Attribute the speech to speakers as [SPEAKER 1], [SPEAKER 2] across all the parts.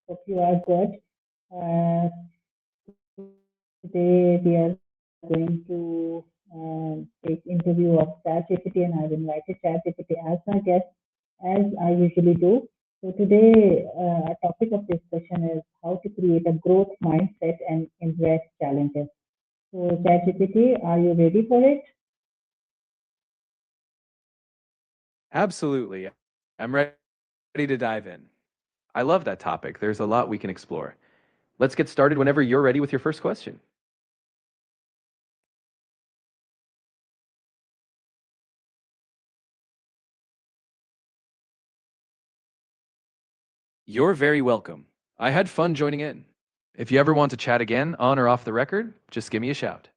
[SPEAKER 1] Hope you are good. Uh, Today we are going to take interview of ChatGPT, and I've invited ChatGPT as my guest, as I usually do. So today, our topic of discussion is how to create a growth mindset and embrace challenges. So ChatGPT, are you ready for it?
[SPEAKER 2] Absolutely. I'm ready to dive in. I love that topic. There's a lot we can explore. Let's get started whenever you're ready with your first question. You're very welcome. I had fun joining in. If you ever want to chat again, on or off the record, just give me a shout.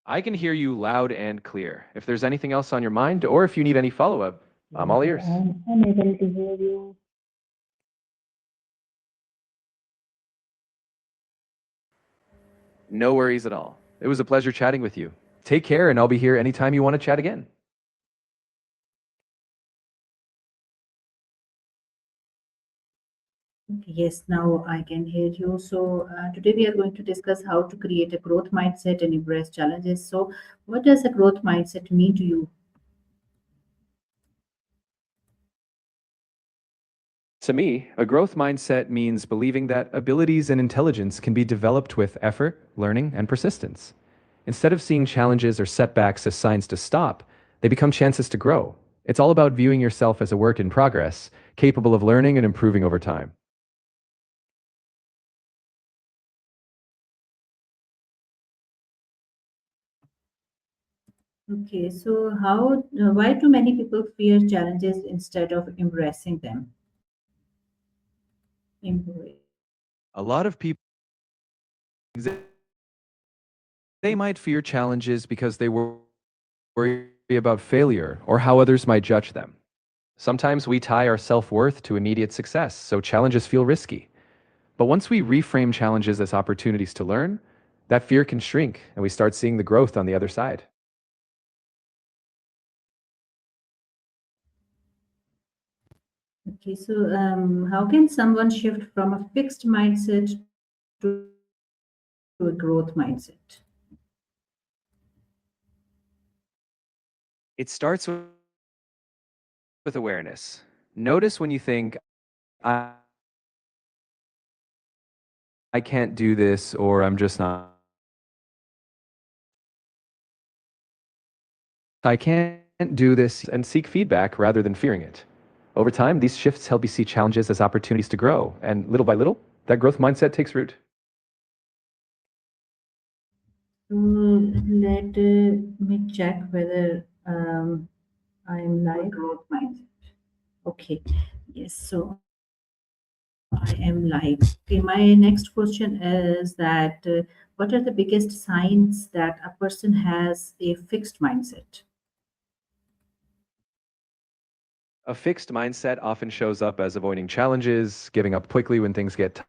[SPEAKER 2] I can hear you loud and clear. If there's anything else on your mind, or if you need any follow up, I'm
[SPEAKER 1] Yes,
[SPEAKER 2] all
[SPEAKER 1] sir.
[SPEAKER 2] ears.
[SPEAKER 1] I'm unable to hear you.
[SPEAKER 2] No worries at all. It was a pleasure chatting with you. Take care, and I'll be here anytime you want to chat again.
[SPEAKER 3] Okay, yes, now I can hear you. So, today we are going to discuss how to create a growth mindset and embrace challenges. So, what does a growth mindset mean to you?
[SPEAKER 2] To me, a growth mindset means believing that abilities and intelligence can be developed with effort, learning, and persistence. Instead of seeing challenges or setbacks as signs to stop, they become chances to grow. It's all about viewing yourself as a work in progress, capable of learning and improving over time.
[SPEAKER 3] Okay, so why do many people fear challenges instead of embracing them? Embrace.
[SPEAKER 2] A lot of people, they might fear challenges because they worry about failure or how others might judge them. Sometimes we tie our self-worth to immediate success, so challenges feel risky. But once we reframe challenges as opportunities to learn, that fear can shrink and we start seeing the growth on the other side.
[SPEAKER 3] Okay, so how can someone shift from a fixed mindset to a growth mindset?
[SPEAKER 2] It starts with awareness. Notice when you think, I can't do this or I'm just not. I can't do this and seek feedback rather than fearing it. Over time, these shifts help you see challenges as opportunities to grow, and little by little, that growth mindset takes root.
[SPEAKER 3] So let me check whether I am live. Growth mindset. Okay. Yes. So I am live. Okay. My next question is that what are the biggest signs that a person has a fixed mindset?
[SPEAKER 2] A fixed mindset often shows up as avoiding challenges, giving up quickly when things get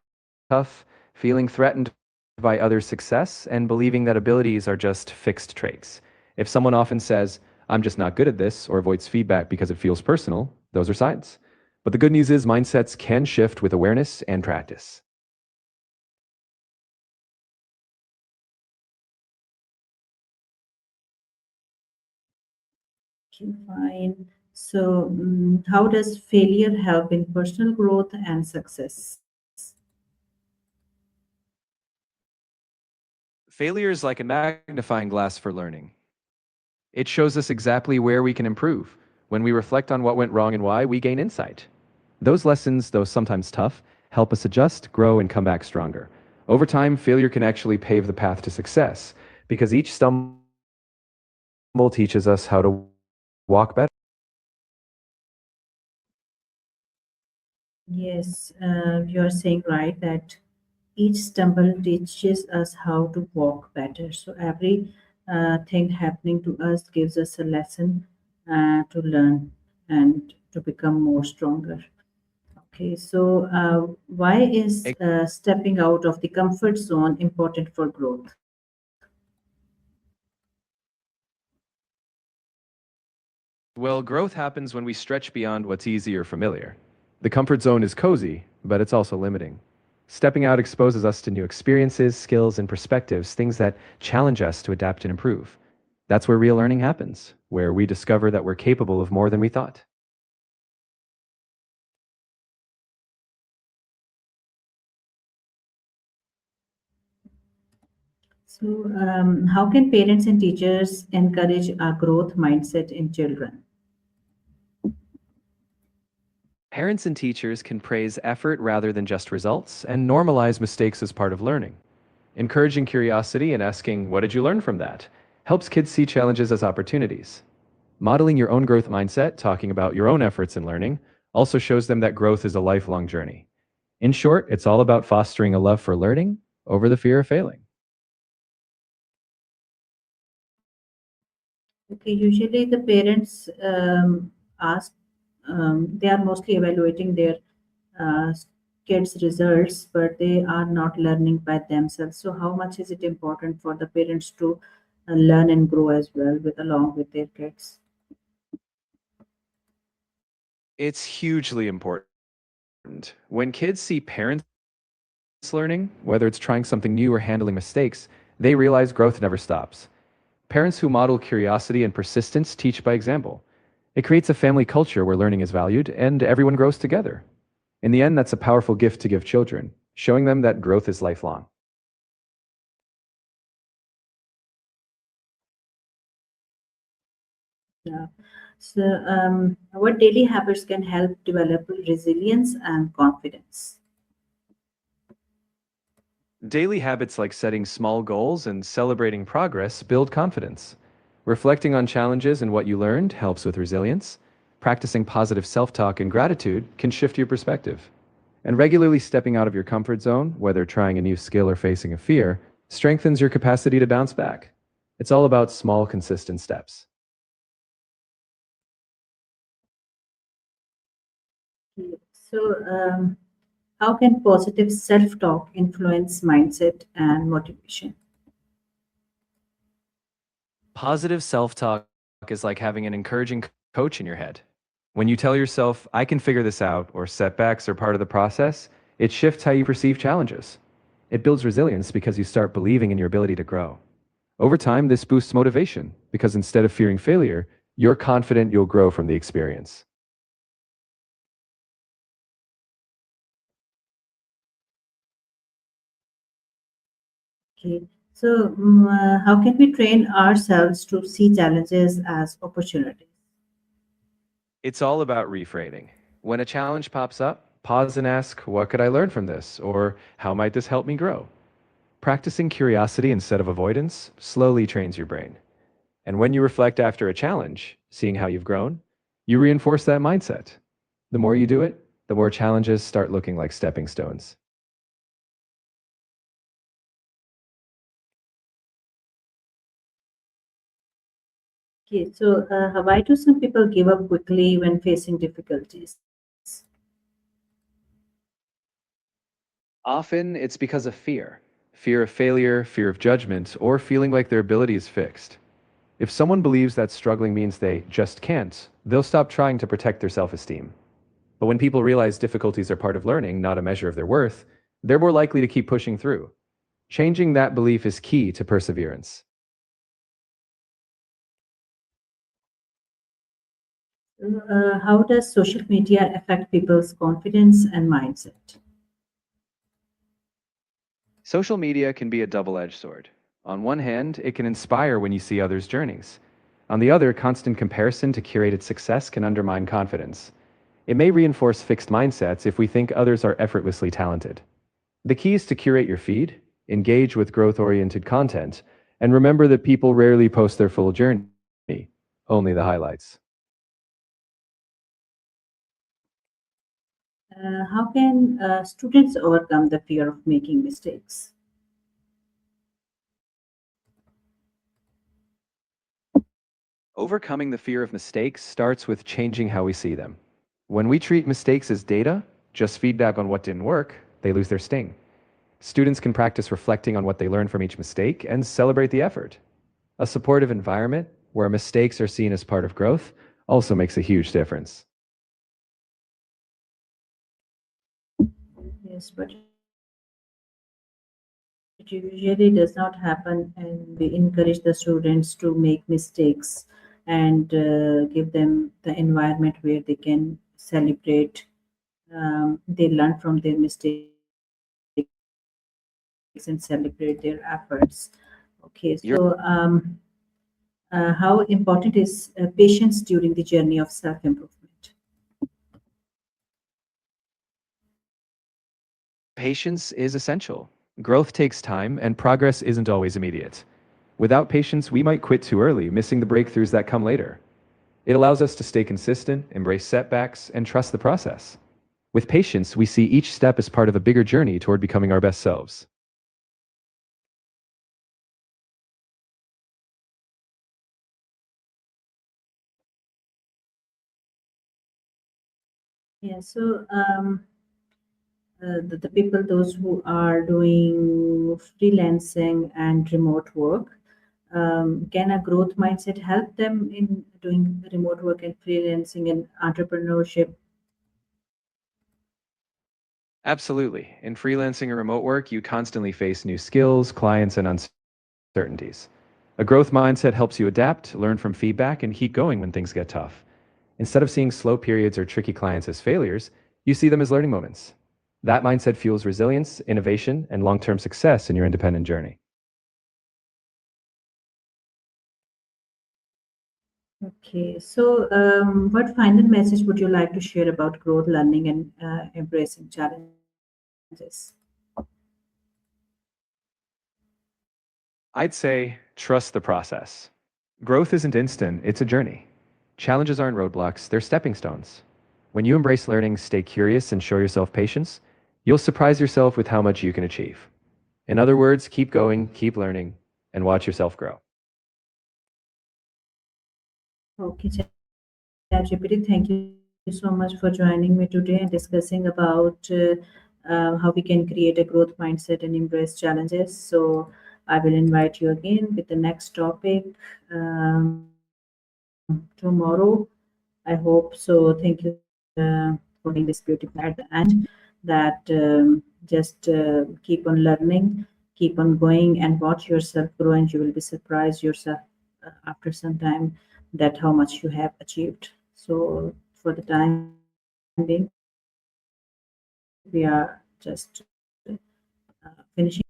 [SPEAKER 2] tough, feeling threatened by others' success, and believing that abilities are just fixed traits. If someone often says, I'm just not good at this, or avoids feedback because it feels personal, those are signs. But the good news is mindsets can shift with awareness and practice.
[SPEAKER 3] Okay, fine. So, how does failure help in personal growth and success?
[SPEAKER 2] Failure is like a magnifying glass for learning. It shows us exactly where we can improve. When we reflect on what went wrong and why, we gain insight. Those lessons, though sometimes tough, help us adjust, grow, and come back stronger. Over time, failure can actually pave the path to success because each stumble teaches us how to walk better.
[SPEAKER 3] Yes, you are saying right that each stumble teaches us how to walk better. So every thing happening to us gives us a lesson to learn and to become more stronger. Okay, so why is stepping out of the comfort zone important for growth?
[SPEAKER 2] Well, growth happens when we stretch beyond what's easy or familiar. The comfort zone is cozy, but it's also limiting. Stepping out exposes us to new experiences, skills, and perspectives, things that challenge us to adapt and improve. That's where real learning happens, where we discover that we're capable of more than we thought.
[SPEAKER 3] So, how can parents and teachers encourage a growth mindset in children?
[SPEAKER 2] Parents and teachers can praise effort rather than just results and normalize mistakes as part of learning. Encouraging curiosity and asking, "What did you learn from that?" helps kids see challenges as opportunities. Modeling your own growth mindset, talking about your own efforts in learning, also shows them that growth is a lifelong journey. In short, it's all about fostering a love for learning over the fear of failing.
[SPEAKER 3] Okay, usually the parents ask, they are mostly evaluating their uh, kids' results, but they are not learning by themselves. So, how much is it important for the parents to learn and grow as well with along with their kids?
[SPEAKER 2] It's hugely important. When kids see parents learning, whether it's trying something new or handling mistakes, they realize growth never stops. Parents who model curiosity and persistence teach by example. It creates a family culture where learning is valued and everyone grows together. In the end, that's a powerful gift to give children, showing them that growth is lifelong.
[SPEAKER 3] Yeah. So, what daily habits can help develop resilience and confidence?
[SPEAKER 2] Daily habits like setting small goals and celebrating progress build confidence. Reflecting on challenges and what you learned helps with resilience. Practicing positive self talk and gratitude can shift your perspective. And regularly stepping out of your comfort zone, whether trying a new skill or facing a fear, strengthens your capacity to bounce back. It's all about small, consistent steps.
[SPEAKER 3] Okay. So, how can positive self-talk influence mindset and motivation?
[SPEAKER 2] Positive self talk is like having an encouraging coach in your head. When you tell yourself, "I can figure this out," or setbacks are part of the process, it shifts how you perceive challenges. It builds resilience because you start believing in your ability to grow. Over time, this boosts motivation because instead of fearing failure, you're confident you'll grow from the experience.
[SPEAKER 3] Okay. So, how can we train ourselves to see challenges as opportunities?
[SPEAKER 2] It's all about reframing. When a challenge pops up, pause and ask, "What could I learn from this?" Or "How might this help me grow?" Practicing curiosity instead of avoidance slowly trains your brain. And when you reflect after a challenge, seeing how you've grown, you reinforce that mindset. The more you do it, the more challenges start looking like stepping stones.
[SPEAKER 3] Okay. So, why do some people give up quickly when facing difficulties?
[SPEAKER 2] Often it's because of fear of failure, fear of judgment, or feeling like their ability is fixed. If someone believes that struggling means they just can't, they'll stop trying to protect their self esteem. But when people realize difficulties are part of learning, not a measure of their worth, they're more likely to keep pushing through. Changing that belief is key to perseverance.
[SPEAKER 3] How does social media affect people's confidence and mindset?
[SPEAKER 2] Social media can be a double edged sword. On one hand, it can inspire when you see others' journeys. On the other, constant comparison to curated success can undermine confidence. It may reinforce fixed mindsets if we think others are effortlessly talented. The key is to curate your feed, engage with growth oriented content, and remember that people rarely post their full journey, only the highlights.
[SPEAKER 3] How can students overcome the fear of making mistakes?
[SPEAKER 2] Overcoming the fear of mistakes starts with changing how we see them. When we treat mistakes as data, just feedback on what didn't work, they lose their sting. Students can practice reflecting on what they learned from each mistake and celebrate the effort. A supportive environment where mistakes are seen as part of growth also makes a huge difference.
[SPEAKER 3] Yes, but it usually does not happen, and we encourage the students to make mistakes and give them the environment where they can celebrate. They learn from their mistakes and celebrate their efforts. Okay,
[SPEAKER 2] You're
[SPEAKER 3] how important is patience during the journey of self improvement?
[SPEAKER 2] Patience is essential. Growth takes time, and progress isn't always immediate. Without patience, we might quit too early, missing the breakthroughs that come later. It allows us to stay consistent, embrace setbacks, and trust the process. With patience, we see each step as part of a bigger journey toward becoming our best selves.
[SPEAKER 3] Yeah, so the people, those who are doing freelancing and remote work, can a growth mindset help them in doing remote work and freelancing and entrepreneurship?
[SPEAKER 2] Absolutely. In freelancing and remote work, you constantly face new skills, clients, and uncertainties. A growth mindset helps you adapt, learn from feedback, and keep going when things get tough. Instead of seeing slow periods or tricky clients as failures, you see them as learning moments. That mindset fuels resilience, innovation, and long term success in your independent journey.
[SPEAKER 3] Okay, so what final message would you like to share about growth, learning, and embracing challenges?
[SPEAKER 2] I'd say trust the process. Growth isn't instant, it's a journey. Challenges aren't roadblocks, they're stepping stones. When you embrace learning, stay curious, and show yourself patience, you'll surprise yourself with how much you can achieve. In other words, keep going, keep learning, and watch yourself grow.
[SPEAKER 3] Okay, ChatGPT, thank you so much for joining me today and discussing about how we can create a growth mindset and embrace challenges. So I will invite you again with the next topic tomorrow. I hope so. Thank you so much for being this beautiful at the end. That just keep on learning, keep on going, and watch yourself grow, and you will be surprised yourself after some time that how much you have achieved. So for the time being, we are just finishing.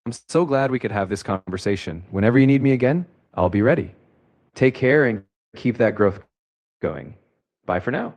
[SPEAKER 2] I'm so glad we could have this conversation. Whenever you need me again, I'll be ready. Take care and keep that growth going. Bye for now.